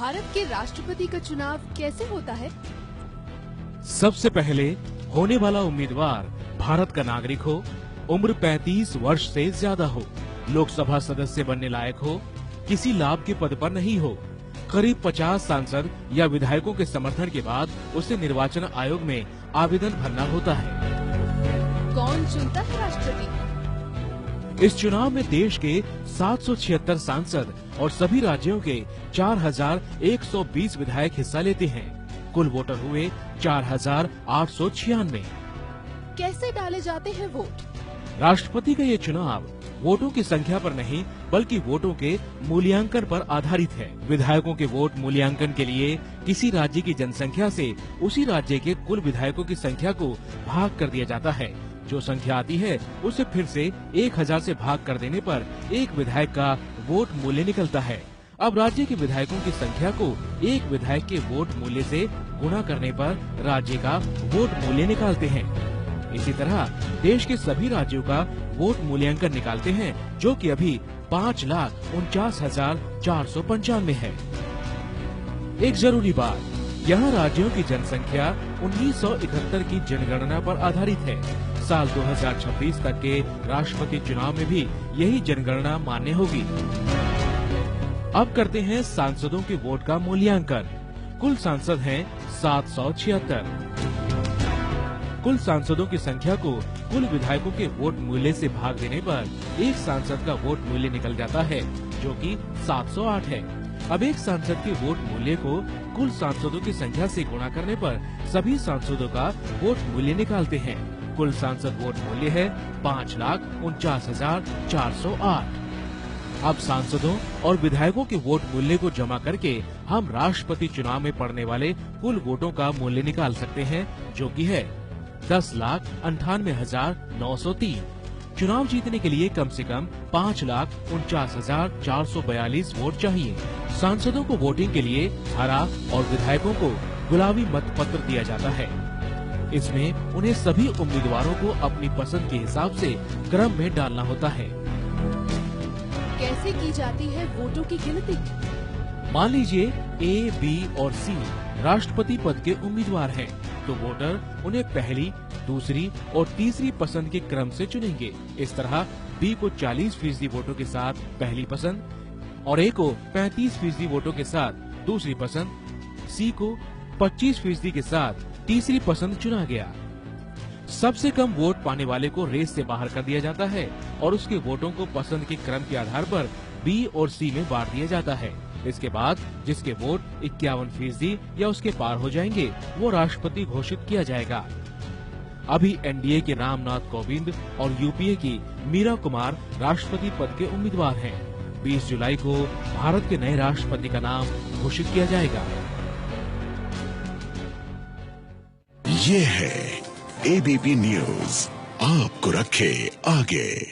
भारत के राष्ट्रपति का चुनाव कैसे होता है? सबसे पहले होने वाला उम्मीदवार भारत का नागरिक हो, उम्र 35 वर्ष से ज्यादा हो, लोकसभा सदस्य बनने लायक हो, किसी लाभ के पद पर नहीं हो, करीब 50 सांसद या विधायकों के समर्थन के बाद उसे निर्वाचन आयोग में आवेदन भरना होता है। कौन चुनता है राष्ट्रपति? इस चुनाव में देश के 776 सांसद और सभी राज्यों के 4120 विधायक हिस्सा लेते हैं। कुल वोटर हुए 4896। कैसे डाले जाते हैं वोट? राष्ट्रपति का ये चुनाव वोटों की संख्या पर नहीं बल्कि वोटों के मूल्यांकन पर आधारित है। विधायकों के वोट मूल्यांकन के लिए किसी राज्य की जनसंख्या से उसी राज्य के कुल विधायकों की संख्या को भाग कर दिया जाता है। जो संख्या आती है उसे फिर से 1000 से भाग कर देने पर एक विधायक का वोट मूल्य निकलता है। अब राज्य के विधायकों की संख्या को एक विधायक के वोट मूल्य से गुणा करने पर राज्य का वोट मूल्य निकालते हैं। इसी तरह देश के सभी राज्यों का वोट मूल्यांकन निकालते हैं, जो कि अभी 5,49,495 है। एक जरूरी बात, यहाँ राज्यों की जनसंख्या 1971 की जनगणना पर आधारित है। साल 2026 तक के राष्ट्रपति चुनाव में भी यही जनगणना मान्य होगी। अब करते हैं सांसदों के वोट का मूल्यांकन। कुल सांसद हैं 776। कुल सांसदों की संख्या को कुल विधायकों के वोट मूल्य से भाग देने पर एक सांसद का वोट मूल्य निकल जाता है, जो कि 708 है। अब एक सांसद के वोट मूल्य को कुल सांसदों की संख्या से गुणा करने पर सभी सांसदों का वोट मूल्य निकालते हैं। कुल सांसद वोट मूल्य है 5,49,408। अब सांसदों और विधायकों के वोट मूल्य को जमा करके हम राष्ट्रपति चुनाव में पड़ने वाले कुल वोटों का मूल्य निकाल सकते हैं, जो कि है 10,98,903। चुनाव जीतने के लिए कम से कम 5,49,442 वोट चाहिए। सांसदों को वोटिंग के लिए हरा और विधायकों को गुलाबी मत पत्र दिया जाता है। इसमें उन्हें सभी उम्मीदवारों को अपनी पसंद के हिसाब से क्रम में डालना होता है। कैसे की जाती है वोटों की गिनती? मान लीजिए A, B और C राष्ट्रपति पद के उम्मीदवार हैं, तो वोटर उन्हें पहली, दूसरी और तीसरी पसंद के क्रम से चुनेंगे। इस तरह B को 40% वोटों के साथ पहली पसंद और A को 35% वोटों के साथ दूसरी पसंद, C को 25% के साथ तीसरी पसंद चुना गया। सबसे कम वोट पाने वाले को रेस से बाहर कर दिया जाता है और उसके वोटों को पसंद के क्रम के आधार पर B और C में बांट दिया जाता है। इसके बाद जिसके वोट 51% या उसके पार हो जाएंगे, वो राष्ट्रपति घोषित किया जाएगा। अभी एनडीए के रामनाथ कोविंद और यूपीए की मीरा कुमार राष्ट्रपति पद के उम्मीदवार हैं। 20 जुलाई को भारत के नए राष्ट्रपति का नाम घोषित किया जाएगा। ये है एबीपी न्यूज, आपको रखे आगे।